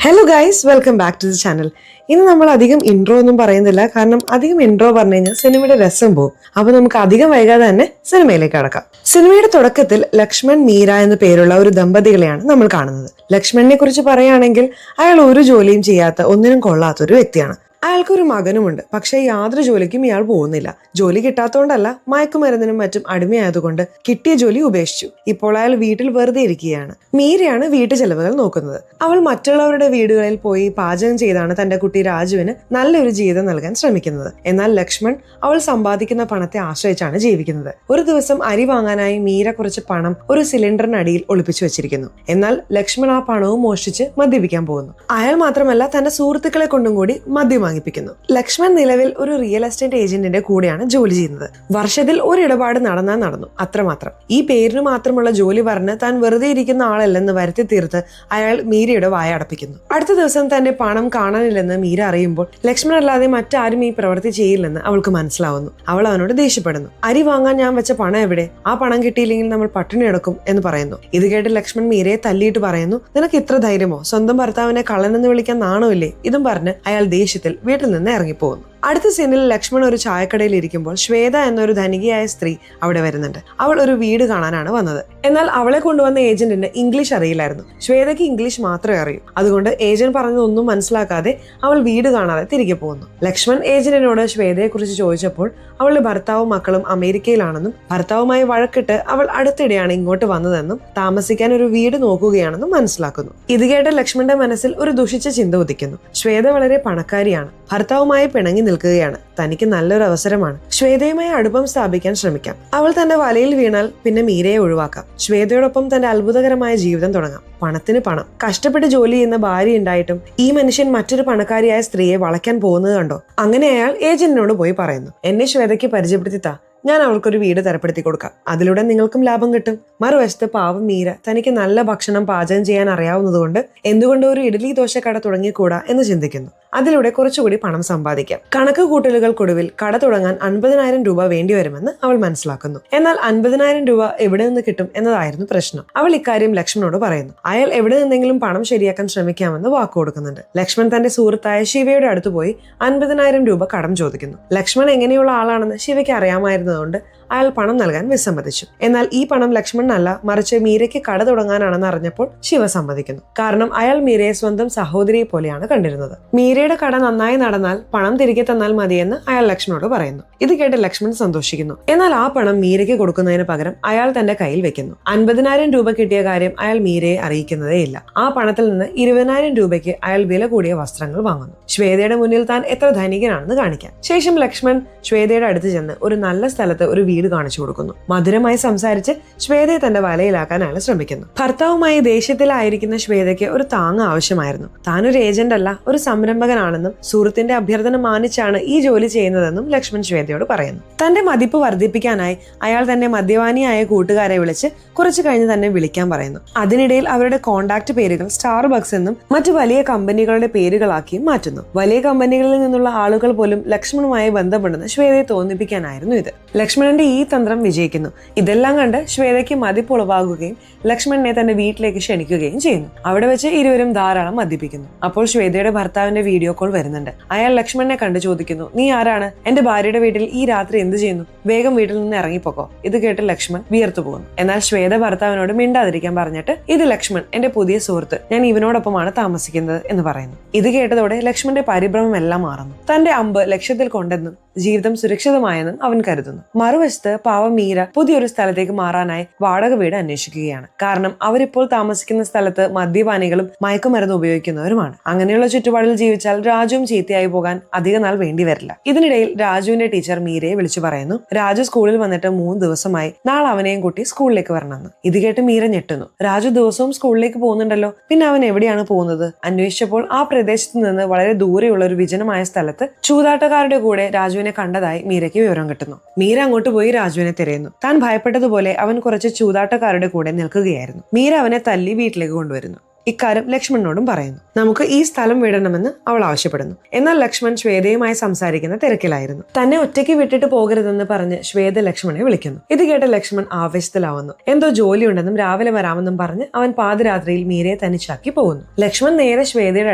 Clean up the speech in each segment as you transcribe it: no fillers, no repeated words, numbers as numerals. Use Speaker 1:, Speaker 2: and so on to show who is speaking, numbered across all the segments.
Speaker 1: Hello guys, welcome back to the channel. ഇന്ന് നമ്മൾ അധികം ഇൻട്രോ ഒന്നും പറയുന്നില്ല, കാരണം അധികം ഇൻട്രോ പറഞ്ഞു കഴിഞ്ഞാൽ സിനിമയുടെ രസം പോകും. അപ്പൊ നമുക്ക് അധികം വൈകാതെ തന്നെ സിനിമയിലേക്ക് കടക്കാം. സിനിമയുടെ തുടക്കത്തിൽ ലക്ഷ്മൺ മീര എന്ന പേരുള്ള ഒരു ദമ്പതികളെയാണ് നമ്മൾ കാണുന്നത്. ലക്ഷ്മണിനെ കുറിച്ച് പറയുകയാണെങ്കിൽ അയാൾ ഒരു ജോലിയും ചെയ്യാത്ത, ഒന്നിനും കൊള്ളാത്ത ഒരു വ്യക്തിയാണ്. അയാൾക്കൊരു മകനുമുണ്ട്. പക്ഷെ യാതൊരു ജോലിക്കും ഇയാൾ പോകുന്നില്ല. ജോലി കിട്ടാത്തതുകൊണ്ടല്ല, മയക്കുമരുന്നിനും മറ്റും അടിമയായതുകൊണ്ട് കിട്ടിയ ജോലി ഉപേക്ഷിച്ചു. ഇപ്പോൾ അയാൾ വീട്ടിൽ വെറുതെ ഇരിക്കുകയാണ്. മീരയാണ് വീട്ടു ചെലവുകൾ നോക്കുന്നത്. അവൾ മറ്റുള്ളവരുടെ വീടുകളിൽ പോയി പാചകം ചെയ്താണ് തന്റെ കുട്ടി രാജുവിന് നല്ലൊരു ജീവിതം നൽകാൻ ശ്രമിക്കുന്നത്. എന്നാൽ ലക്ഷ്മൺ അവൾ സമ്പാദിക്കുന്ന പണത്തെ ആശ്രയിച്ചാണ് ജീവിക്കുന്നത്. ഒരു ദിവസം അരി വാങ്ങാനായി മീര കുറച്ച് പണം ഒരു സിലിണ്ടറിനടിയിൽ ഒളിപ്പിച്ചു വെച്ചിരിക്കുന്നു. എന്നാൽ ലക്ഷ്മൺ ആ പണവും മോഷ്ടിച്ച് മദ്യപിക്കാൻ പോകുന്നു. അയാൾ മാത്രമല്ല, തന്റെ സുഹൃത്തുക്കളെ കൊണ്ടും കൂടി മദ്യം വാങ്ങിപ്പിക്കുന്നു. ലക്ഷ്മൺ നിലവിൽ ഒരു റിയൽ എസ്റ്റേറ്റ് ഏജന്റിന്റെ കൂടെയാണ് ജോലി ചെയ്യുന്നത്. വർഷത്തിൽ ഒരു ഇടപാട് നടന്നു, അത്രമാത്രം. ഈ പേരിന് മാത്രമുള്ള ജോലി പറഞ്ഞ് താൻ വെറുതെ ഇരിക്കുന്ന ആളല്ലെന്ന് വരുത്തി തീർത്ത് അയാൾ മീരയുടെ വായ അടപ്പിക്കുന്നു. അടുത്ത ദിവസം തന്റെ പണം കാണാനില്ലെന്ന് മീര അറിയുമ്പോൾ ലക്ഷ്മൺ അല്ലാതെ മറ്റാരും ഈ പ്രവൃത്തി ചെയ്യില്ലെന്ന് അവൾക്ക് മനസ്സിലാവുന്നു. അവൾ അവനോട് ദേഷ്യപ്പെടുന്നു. അരി വാങ്ങാൻ ഞാൻ വെച്ച പണം എവിടെ? ആ പണം കിട്ടിയില്ലെങ്കിൽ നമ്മൾ പട്ടിണി കിടക്കും എന്ന് പറയുന്നു. ഇത് കേട്ട് ലക്ഷ്മൺ മീരയെ തല്ലിയിട്ട് പറയുന്നു, നിനക്ക് ഇത്ര ധൈര്യമോ? സ്വന്തം ഭർത്താവിനെ കള്ളനെന്ന് വിളിക്കാൻ നാണമില്ലേ? ഇതും പറഞ്ഞ് അയാൾ ദേഷ്യത്തിൽ വീട്ടിൽ നിന്ന് ഇറങ്ങിപ്പോകുന്നു. അടുത്ത സീനിൽ ലക്ഷ്മൺ ഒരു ചായക്കടയിൽ ഇരിക്കുമ്പോൾ ശ്വേത എന്നൊരു ധനികയായ സ്ത്രീ അവിടെ വരുന്നുണ്ട്. അവൾ ഒരു വീട് കാണാനാണ് വന്നത്. എന്നാൽ അവളെ കൊണ്ടുവന്ന ഏജന്റിന് ഇംഗ്ലീഷ് അറിയില്ലായിരുന്നു. ശ്വേതയ്ക്ക് ഇംഗ്ലീഷ് മാത്രമേ അറിയൂ. അതുകൊണ്ട് ഏജന്റ് പറഞ്ഞതൊന്നും മനസ്സിലാക്കാതെ അവൾ വീട് കാണാതെ തിരികെ പോകുന്നു. ലക്ഷ്മൺ ഏജന്റിനോട് ശ്വേതയെ കുറിച്ച് ചോദിച്ചപ്പോൾ അവളുടെ ഭർത്താവും മക്കളും അമേരിക്കയിലാണെന്നും ഭർത്താവുമായി വഴക്കിട്ട് അവൾ അടുത്തിടെയാണ് ഇങ്ങോട്ട് വന്നതെന്നും താമസിക്കാൻ ഒരു വീട് നോക്കുകയാണെന്നും മനസ്സിലാക്കുന്നു. ഇത് കേട്ട് ലക്ഷ്മണന്റെ മനസ്സിൽ ഒരു ദുഷിച്ച ചിന്ത ഉദിക്കുന്നു. ശ്വേത വളരെ പണക്കാരിയാണ്, ഭർത്താവുമായി പിണങ്ങി നിൽക്കുകയാണ്. തനിക്ക് നല്ലൊരു അവസരമാണ്. ശ്വേതയുമായി അടുപ്പം സ്ഥാപിക്കാൻ ശ്രമിക്കാം. അവൾ തന്റെ വലയിൽ വീണാൽ പിന്നെ മീരയെ ഒഴിവാക്കാം. ശ്വേതയോടൊപ്പം തന്റെ അത്ഭുതകരമായ ജീവിതം തുടങ്ങാം. പണത്തിന് പണം. കഷ്ടപ്പെട്ട് ജോലി ചെയ്യുന്ന ഭാര്യ ഉണ്ടായിട്ടും ഈ മനുഷ്യൻ മറ്റൊരു പണക്കാരിയായ സ്ത്രീയെ വളയ്ക്കാൻ പോകുന്നത് കണ്ടോ? അങ്ങനെ അയാൾ ഏജന്റിനോട് പോയി പറയുന്നു, എന്നെ ശ്വേതയ്ക്ക് പരിചയപ്പെടുത്തി താ, ഞാൻ അവൾക്കൊരു വീട് തരപ്പെടുത്തി കൊടുക്കാം. അതിലൂടെ നിങ്ങൾക്കും ലാഭം കിട്ടും. മറുവശത്ത് പാവം മീര തനിക്ക് നല്ല ഭക്ഷണം പാചകം ചെയ്യാൻ അറിയാവുന്നതുകൊണ്ട് എന്തുകൊണ്ട് ഒരു ഇഡ്ഡലി ദോശക്കട തുടങ്ങിക്കൂടാ എന്ന് ചിന്തിക്കുന്നു. അതിലൂടെ കുറച്ചുകൂടി പണം സമ്പാദിക്കാം. കണക്ക് കൂട്ടലുകൾക്കൊടുവിൽ കട തുടങ്ങാൻ 50,000 രൂപ വേണ്ടിവരുമെന്ന് അവൾ മനസ്സിലാക്കുന്നു. എന്നാൽ 50,000 രൂപ എവിടെ നിന്ന് കിട്ടും എന്നതായിരുന്നു പ്രശ്നം. അവൾ ഇക്കാര്യം ലക്ഷ്മണോട് പറയുന്നു. അയാൾ എവിടെ നിന്നെങ്കിലും പണം ശരിയാക്കാൻ ശ്രമിക്കാമെന്ന് വാക്കു കൊടുക്കുന്നുണ്ട്. ലക്ഷ്മൺ തന്റെ സുഹൃത്തായ ശിവയുടെ അടുത്ത് പോയി 50,000 രൂപ കടം ചോദിക്കുന്നു. ലക്ഷ്മൺ എങ്ങനെയുള്ള ആളാണെന്ന് ശിവയ്ക്ക് അറിയാമായിരുന്നതുകൊണ്ട് അയാൾ പണം നൽകാൻ വിസമ്മതിച്ചു. എന്നാൽ ഈ പണം ലക്ഷ്മണനല്ല, മറിച്ച് മീരയ്ക്ക് കട തുടങ്ങാനാണെന്ന് അറിഞ്ഞപ്പോൾ ശിവ സമ്മതിക്കുന്നു. കാരണം അയാൾ മീരയെ സ്വന്തം സഹോദരിയെ പോലെയാണ് കണ്ടിരുന്നത്. മീരയുടെ കട നന്നായി നടന്നാൽ പണം തിരികെ തന്നാൽ മതിയെന്ന് അയാൾ ലക്ഷ്മണോട് പറയുന്നു. ഇത് കേട്ട് ലക്ഷ്മൺ സന്തോഷിക്കുന്നു. എന്നാൽ ആ പണം മീരയ്ക്ക് കൊടുക്കുന്നതിന് പകരം അയാൾ തന്റെ കയ്യിൽ വെക്കുന്നു. 50,000 രൂപ കിട്ടിയ കാര്യം അയാൾ മീരയെ അറിയിക്കുന്നതേയില്ല. ആ പണത്തിൽ നിന്ന് 20,000 രൂപയ്ക്ക് അയാൾ വില കൂടിയ വസ്ത്രങ്ങൾ വാങ്ങുന്നു, ശ്വേതയുടെ മുന്നിൽ താൻ എത്ര ധനികനാണെന്ന് കാണിക്കാൻ. ശേഷം ലക്ഷ്മൺ ശ്വേതയുടെ അടുത്ത് ചെന്ന് ഒരു നല്ല സ്ഥലത്ത് ഒരു വീട് കാണിച്ചു കൊടുക്കുന്നു. മധുരമായി സംസാരിച്ച് ശ്വേതയെ തന്റെ വലയിലാക്കാൻ അയാൾ ശ്രമിക്കുന്നു. ഭർത്താവുമായി ദേഷ്യത്തിലായിരിക്കുന്ന ശ്വേതയ്ക്ക് ഒരു താങ്ങ് ആവശ്യമായിരുന്നു. താനൊരു ഏജന്റ് അല്ല, ഒരു സംരംഭകനാണെന്നും സുഹൃത്തിന്റെ അഭ്യർത്ഥന മാനിച്ചാണ് ഈ ജോലി ചെയ്യുന്നതെന്നും ലക്ഷ്മൺ ശ്വേതയോട് പറയുന്നു. തന്റെ മതിപ്പ് വർദ്ധിപ്പിക്കാനായി അയാൾ തന്റെ മദ്യപാനിയായ കൂട്ടുകാരെ വിളിച്ച് കുറച്ചു കഴിഞ്ഞ് തന്നെ വിളിക്കാൻ പറയുന്നു. അതിനിടയിൽ അവരുടെ കോണ്ടാക്ട് പേരുകൾ സ്റ്റാർബക്സ് എന്നും മറ്റു വലിയ കമ്പനികളുടെ പേരുകളാക്കിയും മാറ്റുന്നു. വലിയ കമ്പനികളിൽ നിന്നുള്ള ആളുകൾ പോലും ലക്ഷ്മണുമായി ബന്ധപ്പെടുന്ന ശ്വേതയെ തോന്നിപ്പിക്കാനായിരുന്നു ഇത്. ലക്ഷ്മണന്റെ ഈ തന്ത്രം വിജയിക്കുന്നു. ഇതെല്ലാം കണ്ട് ശ്വേതയ്ക്ക് മതിപ്പ് ഉളവാകുകയും ലക്ഷ്മണനെ തന്റെ വീട്ടിലേക്ക് ക്ഷണിക്കുകയും ചെയ്യുന്നു. അവിടെ വെച്ച് ഇരുവരും ധാരാളം മദ്യപിക്കുന്നു. അപ്പോൾ ശ്വേതയുടെ ഭർത്താവിന്റെ വീഡിയോ കോൾ വരുന്നുണ്ട്. അയാൾ ലക്ഷ്മണനെ കണ്ട് ചോദിക്കുന്നു, നീ ആരാണ്? എന്റെ ഭാര്യയുടെ വീട്ടിൽ ഈ രാത്രി എന്ത് ചെയ്യുന്നു? വേഗം വീട്ടിൽ നിന്ന് ഇറങ്ങിപ്പോക്കോ. ഇത് കേട്ട് ലക്ഷ്മൺ വിയർത്തു പോകുന്നു. എന്നാൽ ശ്വേത ഭർത്താവിനോട് മിണ്ടാതിരിക്കാൻ പറഞ്ഞിട്ട്, ഇത് ലക്ഷ്മൺ, എന്റെ പുതിയ സുഹൃത്ത്, ഞാൻ ഇവനോടൊപ്പമാണ് താമസിക്കുന്നത് എന്ന് പറയുന്നു. ഇത് കേട്ടതോടെ ലക്ഷ്മണന്റെ പരിഭ്രമം എല്ലാം മാറുന്നു. തന്റെ അമ്പ് ലക്ഷ്യത്തിൽ കൊണ്ടെന്നും ജീവിതം സുരക്ഷിതമായെന്നും അവൻ കരുതുന്നു. മറുവശത്ത് പാവം മീര പുതിയൊരു സ്ഥലത്തേക്ക് മാറാനായി വാടക വീട് അന്വേഷിക്കുകയാണ്. കാരണം അവരിപ്പോൾ താമസിക്കുന്ന സ്ഥലത്ത് മദ്യപാനികളും മയക്കുമരുന്ന് ഉപയോഗിക്കുന്നവരുമാണ്. അങ്ങനെയുള്ള ചുറ്റുപാടിൽ ജീവിച്ചാൽ രാജുവും ചീത്തയായി പോകാൻ അധിക നാൾ വേണ്ടി വരില്ല. ഇതിനിടയിൽ രാജുവിന്റെ ടീച്ചർ മീരയെ വിളിച്ചു പറയുന്നു, രാജു സ്കൂളിൽ വന്നിട്ട് 3 ദിവസമായി, നാളെ അവനെയും കൂട്ടി സ്കൂളിലേക്ക് വരണമെന്ന്. ഇത് കേട്ട് മീര ഞെട്ടുന്നു. രാജു ദിവസവും സ്കൂളിലേക്ക് പോകുന്നുണ്ടല്ലോ, പിന്നെ അവൻ എവിടെയാണ് പോകുന്നത്? അന്വേഷിച്ചപ്പോൾ ആ പ്രദേശത്ത് നിന്ന് വളരെ ദൂരെയുള്ള ഒരു വിജനമായ സ്ഥലത്ത് ചൂതാട്ടക്കാരുടെ കൂടെ രാജുവിനെ കണ്ടതായി മീരയ്ക്ക് വിവരം കിട്ടുന്നു. മീര അങ്ങോട്ട് പോയി രാജുവിനെ തിരയുന്നു. താൻ ഭയപ്പെട്ടതുപോലെ അവൻ കുറച്ച് ചൂതാട്ടക്കാരുടെ കൂടെ നിൽക്കുകയായിരുന്നു. മീര അവനെ തല്ലി വീട്ടിലേക്ക് കൊണ്ടുവരുന്നു. ഇക്കാര്യം ലക്ഷ്മണനോടും പറയുന്നു. നമുക്ക് ഈ സ്ഥലം വിടണമെന്ന് അവൾ ആവശ്യപ്പെടുന്നു. എന്നാൽ ലക്ഷ്മൺ ശ്വേതയുമായി സംസാരിക്കുന്ന തിരക്കിലായിരുന്നു. തന്നെ ഒറ്റയ്ക്ക് വിട്ടിട്ട് പോകരുതെന്ന് പറഞ്ഞ് ശ്വേത ലക്ഷ്മണനെ വിളിക്കുന്നു. ഇത് കേട്ട ലക്ഷ്മൺ ആവേശത്തിലാവുന്നു. എന്തോ ജോലിയുണ്ടെന്നും രാവിലെ വരാമെന്നും പറഞ്ഞ് അവൻ പാതിരാത്രിയിൽ മീരയെ തനിച്ചാക്കി പോകുന്നു. ലക്ഷ്മൺ നേരെ ശ്വേതയുടെ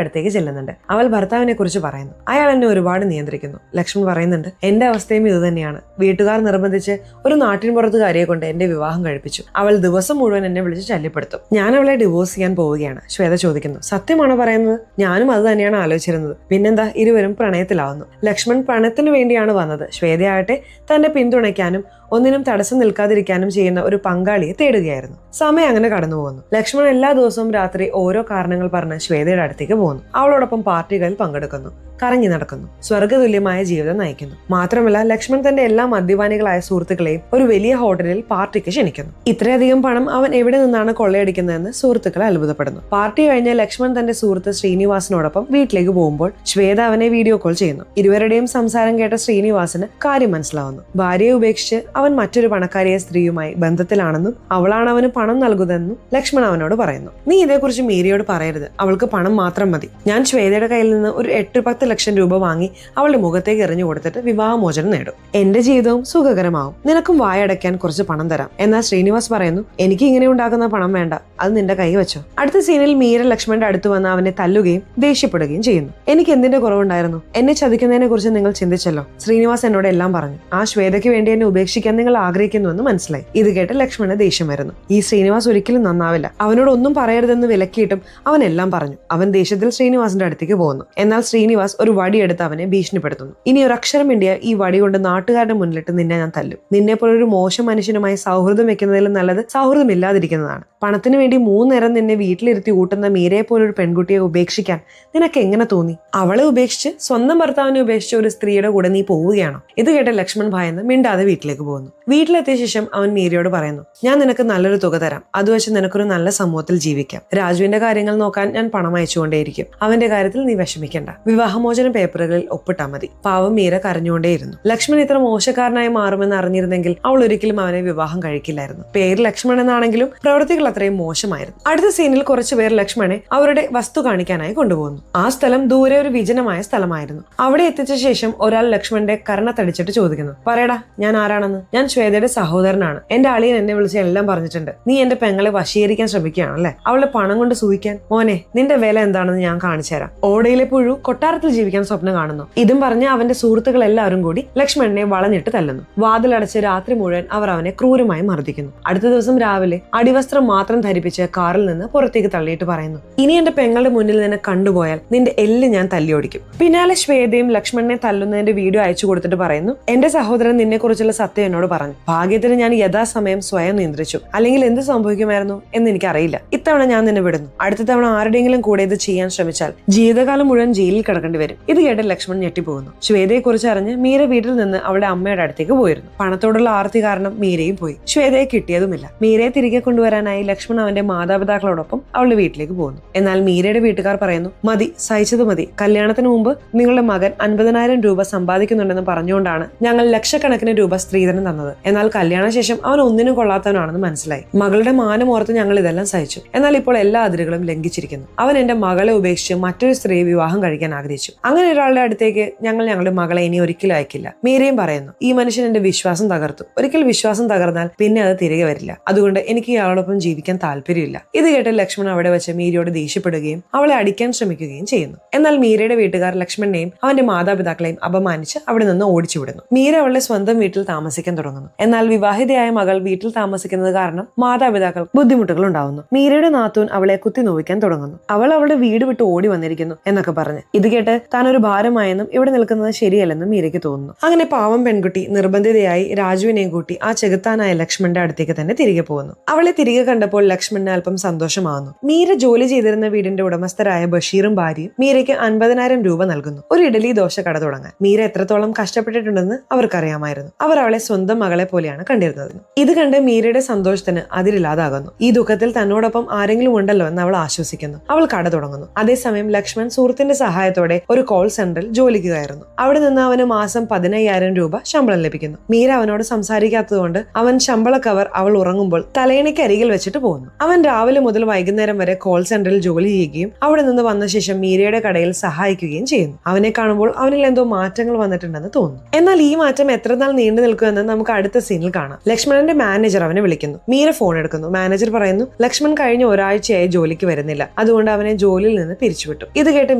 Speaker 1: അടുത്തേക്ക് ചെല്ലുന്നുണ്ട്. അവൾ ഭർത്താവിനെ കുറിച്ച് പറയുന്നു. അയാൾ എന്നെ ഒരുപാട് നിയന്ത്രിക്കുന്നു. ലക്ഷ്മൺ പറയുന്നുണ്ട്, എന്റെ അവസ്ഥയും ഇത് തന്നെയാണ്. വീട്ടുകാർ നിർബന്ധിച്ച് ഒരു നാട്ടിൻപുറത്തുകാരിയെ കൊണ്ട് എന്റെ വിവാഹം കഴിപ്പിച്ചു. അവൾ ദിവസം മുഴുവൻ എന്നെ വിളിച്ച് ശല്യപ്പെടുത്തും. ഞാൻ അവളെ ഡിവോഴ്സ് ചെയ്യാൻ പോവുകയാണ്. ശ്വേത ചോദിക്കുന്നു, സത്യമാണോ പറയുന്നത്? ഞാനും അത് തന്നെയാണ് ആലോചിച്ചിരുന്നത്. പിന്നെന്താ? ഇരുവരും പ്രണയത്തിലാവുന്നു. ലക്ഷ്മൺ പ്രണയത്തിന് വേണ്ടിയാണ് വന്നത്. ശ്വേതയാകട്ടെ തന്നെ പിന്തുണയ്ക്കാനും ഒന്നിനും തടസ്സം നിൽക്കാതിരിക്കാനും ചെയ്യുന്ന ഒരു പങ്കാളിയെ തേടുകയായിരുന്നു. സമയം അങ്ങനെ കടന്നു പോകുന്നു. ലക്ഷ്മൺ എല്ലാ ദിവസവും രാത്രി ഓരോ കാരണങ്ങൾ പറഞ്ഞ് ശ്വേതയുടെ അടുത്തേക്ക് പോകുന്നു. അവളോടൊപ്പം പാർട്ടികളിൽ പങ്കെടുക്കുന്നു, കറങ്ങി നടക്കുന്നു, സ്വർഗ്ഗതുല്യമായ ജീവിതം നയിക്കുന്നു. മാത്രമല്ല ലക്ഷ്മൺ തന്റെ എല്ലാ മദ്യപാനികളായ സുഹൃത്തുക്കളെയും ഒരു വലിയ ഹോട്ടലിൽ പാർട്ടിക്ക് ക്ഷണിക്കുന്നു. ഇത്രയധികം പണം അവൻ എവിടെ നിന്നാണ് കൊള്ളയടിക്കുന്നതെന്ന് സുഹൃത്തുക്കൾ അത്ഭുതപ്പെടുന്നു. പാർട്ടി കഴിഞ്ഞ് ലക്ഷ്മൺ തന്റെ സുഹൃത്ത് ശ്രീനിവാസിനോടൊപ്പം വീട്ടിലേക്ക് പോകുമ്പോൾ ശ്വേത അവനെ വീഡിയോ കോൾ ചെയ്യുന്നു. ഇരുവരുടെയും സംസാരം കേട്ട ശ്രീനിവാസിന് കാര്യം മനസ്സിലാവുന്നു. ഭാര്യയെ ഉപേക്ഷിച്ച് അവൻ മറ്റൊരു പണക്കാരിയ സ്ത്രീയുമായി ബന്ധത്തിലാണെന്നും അവളാണ് അവന് പണം നൽകുന്നതെന്നും ലക്ഷ്മൺ അവനോട് പറയുന്നു. നീ ഇതേക്കുറിച്ച് മീരയോട് പറയരുത്. അവൾക്ക് പണം മാത്രം മതി. ഞാൻ ശ്വേതയുടെ കയ്യിൽ നിന്ന് ഒരു 8-10 ലക്ഷം രൂപ വാങ്ങി അവളുടെ മുഖത്തേക്ക് എറിഞ്ഞു കൊടുത്തിട്ട് വിവാഹമോചനം നേടും. എന്റെ ജീവിതവും സുഖകരമാവും. നിനക്കും വായടയ്ക്കാൻ കുറച്ച് പണം തരാം. എന്നാൽ ശ്രീനിവാസ് പറയുന്നു, എനിക്ക് ഇങ്ങനെ ഉണ്ടാക്കുന്ന പണം വേണ്ട, അത് നിന്റെ കൈ വെച്ചോ. അടുത്ത സീനിൽ മീര ലക്ഷ്മണന്റെ അടുത്ത് വന്ന് അവനെ തല്ലുകയും ദേഷ്യപ്പെടുകയും ചെയ്യുന്നു. എനിക്ക് എന്തിന്റെ കുറവുണ്ടായിരുന്നു? എന്നെ ചതിക്കുന്നതിനെ കുറിച്ച് നിങ്ങൾ ചിന്തിച്ചല്ലോ. ശ്രീനിവാസ് എന്നോട് എല്ലാം പറഞ്ഞു. ആ ശ്വേതയ്ക്ക് വേണ്ടി എന്നെ ഉപേക്ഷിക്കാൻ നിങ്ങൾ ആഗ്രഹിക്കുന്നുവെന്ന് മനസ്സിലായി. ഇത് കേട്ട് ലക്ഷ്മണന് ദേഷ്യം വരുന്നു. ഈ ശ്രീനിവാസ് ഒരിക്കലും നന്നാവില്ല. അവനോട് ഒന്നും പറയരുതെന്ന് വിലക്കിയിട്ടും അവൻ എല്ലാം പറഞ്ഞു. അവൻ ദേഷ്യത്തിൽ ശ്രീനിവാസിന്റെ അടുത്തേക്ക് പോകുന്നു. എന്നാൽ ശ്രീനിവാസ് ഒരു വടിയെടുത്ത് അവനെ ഭീഷണിപ്പെടുത്തുന്നു. ഇനി ഒരു അക്ഷരം വേണ്ടിയ ഈ വടി കൊണ്ട് നാട്ടുകാരുടെ മുന്നിലിട്ട് നിന്നെ ഞാൻ തല്ലും. നിന്നെ പോലൊരു മോശം മനുഷ്യനുമായി സൗഹൃദം വെക്കുന്നതിലും നല്ലത് സൗഹൃദമില്ലാതിരിക്കുന്നതാണ്. പണത്തിന് വേണ്ടി 3 നേരം നിന്നെ വീട്ടിലിരുത്തി ഊട്ടുന്ന മീരയെ പോലൊരു പെൺകുട്ടിയെ ഉപേക്ഷിക്കാൻ നിനക്ക് എങ്ങനെ തോന്നി? അവളെ ഉപേക്ഷിച്ച് സ്വന്തം ഭർത്താവിനെ ഉപേക്ഷിച്ച ഒരു സ്ത്രീയുടെ കൂടെ നീ പോവുകയാണോ? ഇത് കേട്ട ലക്ഷ്മൺ ഭയന്ന് മിണ്ടാതെ വീട്ടിലേക്ക് പോകുന്നു. വീട്ടിലെത്തിയ ശേഷം അവൻ മീരയോട് പറയുന്നു, ഞാൻ നിനക്ക് നല്ലൊരു തുക തരാം. അത് വെച്ച് നിനക്കൊരു നല്ല സമൂഹത്തിൽ ജീവിക്കാം. രാജുവിന്റെ കാര്യങ്ങൾ നോക്കാൻ ഞാൻ പണം അയച്ചുകൊണ്ടേയിരിക്കും. അവന്റെ കാര്യത്തിൽ നീ വിഷമിക്കണ്ട. വിവാഹമോചന പേപ്പറുകളിൽ ഒപ്പിട്ടാ മതി. പാവം മീര കരഞ്ഞുകൊണ്ടേയിരുന്നു. ലക്ഷ്മൺ ഇത്ര മോശക്കാരനായി മാറുമെന്ന് അറിഞ്ഞിരുന്നെങ്കിൽ അവൾ ഒരിക്കലും അവനെ വിവാഹം കഴിക്കില്ലായിരുന്നു. പേര് ലക്ഷ്മൺ എന്നാണെങ്കിലും പ്രവൃത്തികൾ അത്രയും മോശമായിരുന്നു. അടുത്ത സീനിൽ കുറച്ചുപേർ ലക്ഷ്മണനെ അവരുടെ വസ്തു കാണിക്കാനായി കൊണ്ടുപോകുന്നു. ആ സ്ഥലം ദൂരെ ഒരു വിജനമായ സ്ഥലമായിരുന്നു. അവിടെ എത്തിച്ച ശേഷം ഒരാൾ ലക്ഷ്മണന്റെ കർണത്തടിച്ചിട്ട് ചോദിക്കുന്നു, പറയടാ, ഞാൻ ആരാണെന്ന്? ഞാൻ ശ്വേതയുടെ സഹോദരനാണ്. എന്റെ അളിയൻ എന്നെ വിളിച്ച് എല്ലാം പറഞ്ഞിട്ടുണ്ട്. നീ എന്റെ പെങ്ങളെ വശീകരിക്കാൻ ശ്രമിക്കുകയാണല്ലേ? അവളുടെ പണം കൊണ്ട് സൂഹിക്കാൻ? മോനെ, നിന്റെ വില എന്താണെന്ന് ഞാൻ കാണിച്ചു തരാം. ഓടയിലെ പുഴു കൊട്ടാരത്തിൽ ജീവിക്കാൻ സ്വപ്നം കാണുന്നു. ഇതും പറഞ്ഞ് അവന്റെ സുഹൃത്തുക്കൾ എല്ലാവരും കൂടി ലക്ഷ്മണനെ വളഞ്ഞിട്ട് തല്ലുന്നു. വാതിലടച്ച് രാത്രി മുഴുവൻ അവർ അവനെ ക്രൂരമായി മർദ്ദിക്കുന്നു. അടുത്ത ദിവസം രാവിലെ അടിവസ്ത്രം മാത്രം ധരിപ്പിച്ച് കാറിൽ നിന്ന് പുറത്തേക്ക് തള്ളിയിട്ട് പറയുന്നു, ഇനി എന്റെ പെങ്ങളുടെ മുന്നിൽ നിന്നെ കണ്ടുപോയാൽ നിന്റെ എല്ല് ഞാൻ തല്ലിയോടിക്കും. പിന്നാലെ ശ്വേതയും ലക്ഷ്മണനെ തല്ലുന്നതിന്റെ വീഡിയോ അയച്ചു കൊടുത്തിട്ട് പറയുന്നു, എന്റെ സഹോദരൻ നിന്നെ കുറിച്ചുള്ള സത്യം എന്നോട് പറഞ്ഞു. ഭാഗ്യത്തിന് ഞാൻ യഥാസമയം സ്വയം നിയന്ത്രിച്ചു. അല്ലെങ്കിൽ എന്ത് സംഭവിക്കുമായിരുന്നു എന്ന് എനിക്കറിയില്ല. ഇത്തവണ ഞാൻ നിന്നെ വിടുന്നു. അടുത്ത തവണ ആരുടെയെങ്കിലും കൂടെ ഇത് ചെയ്യാൻ ശ്രമിച്ചാൽ ജീവിതകാലം മുഴുവൻ ജയിലിൽ കിടക്കേണ്ടി വരും. ഇത് കേട്ട് ലക്ഷ്മൺ ഞെട്ടിപ്പോകുന്നു. ശ്വേതയെ കുറിച്ച് അറിഞ്ഞ് മീര വീട്ടിൽ നിന്ന് അവളുടെ അമ്മയുടെ അടുത്തേക്ക് പോയിരുന്നു. പണത്തോടുള്ള ആർത്തി കാരണം മീരയും പോയി. ശ്വേതയെ കിട്ടിയതുമില്ല. മീരയെ തിരികെ കൊണ്ടുവരാനായി ലക്ഷ്മൺ അവന്റെ മാതാപിതാക്കളോടൊപ്പം അവളുടെ വീട്ടിലേക്ക് പോകുന്നു. എന്നാൽ മീരയുടെ വീട്ടുകാർ പറയുന്നു, മതി, സഹിച്ചത് മതി. കല്യാണത്തിന് മുമ്പ് നിങ്ങളുടെ മകൻ 50,000 രൂപ സമ്പാദിക്കുന്നുണ്ടെന്ന് പറഞ്ഞുകൊണ്ടാണ് ഞങ്ങൾ ലക്ഷക്കണക്കിന് രൂപ സ്ത്രീധനം തന്നത്. എന്നാൽ കല്യാണശേഷം അവൻ ഒന്നിനും കൊള്ളാത്തവനാണെന്ന് മനസ്സിലായി. മകളുടെ മാനം ഓർത്ത് ഞങ്ങൾ ഇതെല്ലാം സഹിച്ചു. എന്നാൽ ഇപ്പോൾ എല്ലാ അതിരുകളും ലംഘിച്ചിരിക്കുന്നു. അവൻ എന്റെ മകളെ ഉപേക്ഷിച്ച് മറ്റൊരു സ്ത്രീയെ വിവാഹം കഴിക്കാൻ ആഗ്രഹിച്ചു. അങ്ങനെ ഒരാളുടെ അടുത്തേക്ക് ഞങ്ങൾ ഞങ്ങളുടെ മകളെ ഇനി ഒരിക്കലും അയക്കില്ല. മീരയും പറയുന്നു, ഈ മനുഷ്യൻ എന്റെ വിശ്വാസം തകർത്തു. ഒരിക്കൽ വിശ്വാസം തകർന്നാൽ പിന്നെ അത് തിരികെ വരില്ല. അതുകൊണ്ട് എനിക്ക് ഇയാളോടൊപ്പം ജീവിക്കാൻ താല്പര്യമില്ല. ഇത് കേട്ട് ലക്ഷ്മൺ അവിടെ വെച്ച് മീരയോട് ദേഷ്യപ്പെടുകയും അവളെ അടിക്കാൻ ശ്രമിക്കുകയും ചെയ്യുന്നു. എന്നാൽ മീരയുടെ വീട്ടുകാർ ലക്ഷ്മണനെയും അവന്റെ മാതാപിതാക്കളെയും അപമാനിച്ച് അവിടെ നിന്ന് ഓടിച്ചുവിടുന്നു. മീര അവളുടെ സ്വന്തം വീട്ടിൽ താമസിക്കാൻ തുടങ്ങുന്നു. എന്നാൽ വിവാഹിതയായ മകൾ വീട്ടിൽ താമസിക്കുന്നത് കാരണം മാതാപിതാക്കൾ ബുദ്ധിമുട്ടുകൾ ഉണ്ടാവുന്നു. മീരയുടെ നാത്തൂൻ അവളെ കുത്തി നോവിക്കാൻ തുടങ്ങുന്നു. അവൾ അവളുടെ വീട് വിട്ട് ഓടി വന്നിരിക്കുന്നു എന്നൊക്കെ പറഞ്ഞ്. ഇത് കേട്ട് താൻ ഒരു ഭാരമായെന്നും ഇവിടെ നിൽക്കുന്നത് ശരിയല്ലെന്നും മീരയ്ക്ക് തോന്നുന്നു. അങ്ങനെ പാവം പെൺകുട്ടി നിർബന്ധിതയായി രാജുവിനെയും കൂട്ടി ആ ചെകുത്താനായ ലക്ഷ്മണന്റെ അടുത്തേക്ക് തന്നെ തിരികെ പോകുന്നു. അവളെ തിരികെ കണ്ടപ്പോൾ ലക്ഷ്മണന് അല്പം സന്തോഷമാകുന്നു. മീര ജോലി ചെയ്തിരുന്ന വീടിന്റെ ഉടമസ്ഥരായ ബഷീറും ഭാര്യയും മീരയ്ക്ക് 50,000 രൂപ നൽകുന്നു ഒരു ഇഡലി ദോശ കട തുടങ്ങാൻ. മീര എത്രത്തോളം കഷ്ടപ്പെട്ടിട്ടുണ്ടെന്ന് അവർക്കറിയാമായിരുന്നു. അവർ അവളെ സ്വന്തം മകളെ പോലെയാണ് കണ്ടിരുന്നത്. ഇത് കണ്ട് മീരയുടെ സന്തോഷത്തിന് അതിരില്ലാതാകുന്നു. ഈ ദുഃഖത്തിൽ തന്നോടൊപ്പം ആരെങ്കിലും ഉണ്ടല്ലോ എന്ന് അവൾ ആശ്വസിക്കുന്നു. അവൾ കട തുടങ്ങുന്നു. അതേസമയം ലക്ഷ്മൺ സുഹൃത്തിന്റെ സഹായത്തോടെ ഒരു കോൾ സെന്ററിൽ ജോലിക്ക് കയറുന്നു. അവിടെ നിന്ന് അവന് മാസം 15,000 രൂപ ശമ്പളം ലഭിക്കുന്നു. മീര അവനോട് സംസാരിക്കാത്തതുകൊണ്ട് അവൻ ശമ്പള കവർ അവൾ ഉറങ്ങുമ്പോൾ തലയണയ്ക്ക് അരികിൽ വെച്ചിട്ട് പോകുന്നു. അവൻ രാവിലെ മുതൽ വൈകുന്നേരം വരെ കോൾ സെന്ററിൽ ജോലി ചെയ്യുകയും അവിടെ നിന്ന് വന്ന ശേഷം മീരയുടെ കടയിൽ സഹായിക്കുകയും ചെയ്യുന്നു. അവനെ കാണുമ്പോൾ അവനിൽ എന്തോ മാറ്റങ്ങൾ വന്നിട്ടുണ്ടെന്ന് തോന്നുന്നു. എന്നാൽ ഈ മാറ്റം എത്ര നാൾ നീണ്ടു നിൽക്കുമെന്ന് നമുക്ക് അടുത്ത സീനിൽ കാണാം. ലക്ഷ്മണന്റെ മാനേജർ അവനെ വിളിക്കുന്നു. മീര ഫോൺ എടുക്കുന്നു. മാനേജർ പറയുന്നു, ലക്ഷ്മൺ കഴിഞ്ഞ ഒരാഴ്ചയായി ജോലിക്ക് വരുന്നില്ല, അതുകൊണ്ട് അവനെ ജോലിയിൽ നിന്ന് പിരിച്ചുവിട്ടു. ഇത് കേട്ട്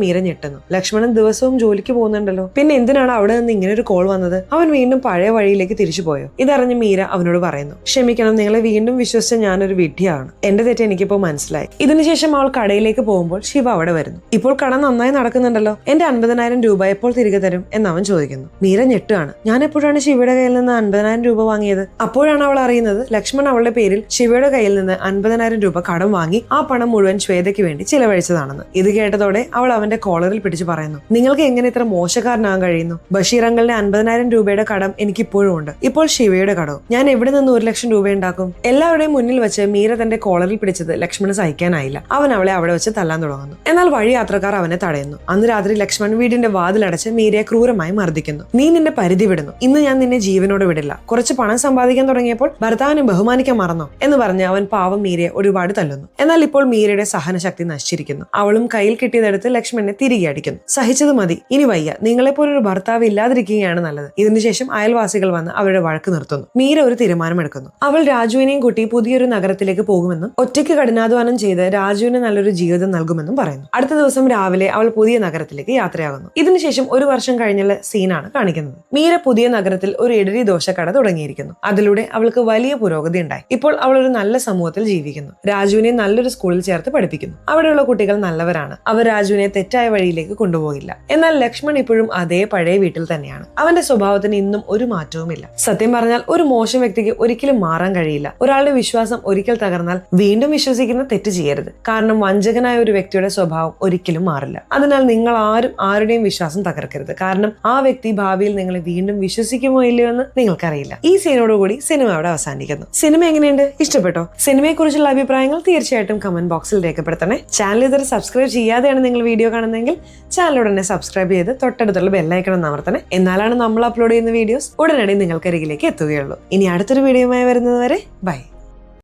Speaker 1: മീര ഞെട്ടുന്നു. ലക്ഷ്മണൻ ദിവസവും ജോലിക്ക് പോകുന്നുണ്ടല്ലോ, പിന്നെ എന്തിനാണ് അവിടെ നിന്ന് ഇങ്ങനെ ഒരു കോൾ വന്നത്? അവൻ വീണ്ടും പഴയ വഴിയിലേക്ക് തിരിച്ചു പോയോ? ഇതറിഞ്ഞ് മീര അവനോട് പറയുന്നു, ക്ഷമിക്കണം, നിങ്ങളെ വീണ്ടും വിശ്വസിച്ച ഞാനൊരു വിഡ്ഢിയാണ്, എന്റെ തെറ്റ് എനിക്കിപ്പോ മനസ്സിലായി. ഇതിനുശേഷം അവൾ കടയിലേക്ക് പോകുമ്പോൾ ശിവ അവിടെ വരുന്നു. ഇപ്പോൾ കട നന്നായി നടക്കുന്നുണ്ടല്ലോ, എന്റെ 50,000 രൂപ എപ്പോൾ തിരികെ തരും എന്ന് അവൻ ചോദിക്കുന്നു. മീര ഞെട്ടുകയാണ്. ഞാൻ എപ്പോഴാണ് ശിവയുടെ കയ്യിൽ നിന്ന് 50,000 രൂപ വാങ്ങിയത്? അപ്പോഴാണ് അവൾ അറിയുന്നത് ലക്ഷ്മൺ അവളുടെ പേരിൽ ശിവയുടെ കയ്യിൽ നിന്ന് 50,000 രൂപ കടം വാങ്ങി ആ പണം മുഴുവൻ ശ്വേതയ്ക്ക് വേണ്ടി ചിലവഴിച്ചതാണെന്ന്. ഇത് കേട്ടതോടെ അവൾ അവന്റെ കോളറിൽ പിടിച്ച് പറയുന്നു, നിങ്ങൾക്ക് എങ്ങനെ ഇത്ര മോശക്കാരനാകാൻ കഴിയുന്നു? ബഷീർ അങ്കിളിന്റെ 50,000 രൂപയുടെ കടം എനിക്ക് ഇപ്പോഴും ഉണ്ട്, ഇപ്പോൾ ശിവയുടെ കടവും. ഞാൻ എവിടെ നിന്ന് 1,00,000 രൂപ ഉണ്ടാക്കും? എല്ലാവരുടെയും മുന്നിൽ വെച്ച് മീര തന്റെ കോളറിൽ പിടിച്ചത് ലക്ഷ്മണ് സഹിക്കാനായില്ല. അവൻ അവളെ അവിടെ വെച്ച് തല്ലാൻ തുടങ്ങുന്നു. എന്നാൽ വഴി യാത്രക്കാർ അവനെ തടയുന്നു. അന്ന് രാത്രി ലക്ഷ്മൺ വീടിന്റെ വാതിലടച്ച് മീരയെ ക്രൂരമായി മർദ്ദിക്കുന്നു. നീ നിന്റെ പരിധി വിടുന്നു, ഇന്ന് ഞാൻ നിന്നെ ജീവനോട് വിടില്ല. കുറച്ച് പണം സമ്പാദിക്കാൻ തുടങ്ങിയപ്പോൾ ഭർത്താവിനെ ബഹുമാനിക്കാൻ മറന്നോ എന്ന് പറഞ്ഞ് അവൻ പാവം മീരയെ ഒരുപാട് തല്ലുന്നു. എന്നാൽ ഇപ്പോൾ മീരയുടെ സഹനശക്തി നശിച്ചിരിക്കുന്നു. അവളും കയ്യിൽ കിട്ടിയതെടുത്ത് ലക്ഷ്മണനെ തിരികെ അടിക്കുന്നു. സഹിച്ചത് മതി, ഇനി വയ്യ, നിങ്ങളെപ്പോലൊരു ഭർത്താവ് ഇല്ലാതിരിക്കുകയാണ് നല്ലത്. ഇതിനുശേഷം അയൽവാസികൾ വന്ന് അവരുടെ വഴക്ക് നിർത്തുന്നു. മീര ഒരു തീരുമാനമെടുക്കുന്നു. അവൾ രാജുവിനെയും കൂട്ടി പുതിയൊരു നഗരത്തിലേക്ക് പോകുമെന്നും ഒറ്റയ്ക്ക് കഠിനാധ്വാനം ചെയ്ത് രാജുവിന് നല്ലൊരു ജീവിതം നൽകുമെന്നും പറയുന്നു. അടുത്ത ദിവസം രാവിലെ അവൾ പുതിയ നഗരത്തിലേക്ക് യാത്രയാകുന്നു. ഇതിനുശേഷം 1 വർഷം കഴിഞ്ഞുള്ള സീനാണ് കാണിക്കുന്നത്. മീര പുതിയ നഗരത്തിൽ ഒരു ഇഡലി ദോശക്കട തുടങ്ങിയിരിക്കുന്നു. അതിലൂടെ അവൾക്ക് വലിയ പുരോഗതി ഉണ്ടായി. ഇപ്പോൾ അവൾ ഒരു നല്ല സമൂഹത്തിൽ ജീവിക്കുന്നു. രാജുവിനെ നല്ലൊരു സ്കൂളിൽ ചേർത്ത് പഠിപ്പിക്കുന്നു. അവിടെയുള്ള കുട്ടികൾ നല്ലവരാണ്. അവർ രാജുവിനെ തെറ്റായ വഴിയിലേക്ക് കൊണ്ടുപോകില്ല. എന്നാൽ ലക്ഷ്മൺ ഇപ്പോഴും അതേ പഴയ വീട്ടിൽ തന്നെയാണ്. അവന്റെ സ്വഭാവത്തിന് ഇന്നും ഒരു മാറ്റവുമില്ല. സത്യം പറഞ്ഞാൽ ഒരു മോശം വ്യക്തിക്ക് ഒരിക്കലും മാറാൻ കഴിയില്ല. ഒരാളുടെ വിശ്വാസം ഒരിക്കൽ തകർന്നാൽ വീണ്ടും വിശ്വസിക്കുന്ന തെറ്റ് ചെയ്യരുത്. കാരണം വഞ്ചകനായ ഒരു വ്യക്തിയുടെ സ്വഭാവം ഒരിക്കലും മാറില്ല. അതിനാൽ നിങ്ങൾ ആരും ആരുടെയും വിശ്വാസം തകർക്കരുത്. കാരണം ആ വ്യക്തി ഭാവിയിൽ നിങ്ങളെ വീണ്ടും വിശ്വസിക്കുമോ ഇല്ലയോ എന്ന് നിങ്ങൾക്കറിയില്ല. ഈ സീനോടുകൂടി സിനിമ അവിടെ അവസാനിക്കുന്നു. സിനിമ എങ്ങനെയുണ്ട്? ഇഷ്ടപ്പെട്ടോ? സിനിമയെ കുറിച്ചുള്ള അഭിപ്രായങ്ങൾ തീർച്ചയായിട്ടും കമന്റ് ബോക്സിൽ രേഖപ്പെടുത്തണേ. ചാനൽ ഇതുവരെ സബ്സ്ക്രൈബ് ചെയ്യാതെയാണ് നിങ്ങൾ വീഡിയോ കാണുന്നതെങ്കിൽ ചാനൽ ഉടനെ സബ്സ്ക്രൈബ് ചെയ്ത് തൊട്ടടുത്തുള്ള ബെല്ലൈക്കൺ അമർത്തണേ. എന്നാലാണ് നമ്മൾ അപ്ലോഡ് ചെയ്യുന്ന വീഡിയോസ് ഉടനടി നിങ്ങൾക്കരികിലേക്ക് എത്തുകയുള്ളൂ. ഇനി അടുത്തൊരു വീഡിയോയുമായി വരുന്നത് വരെ ബൈ.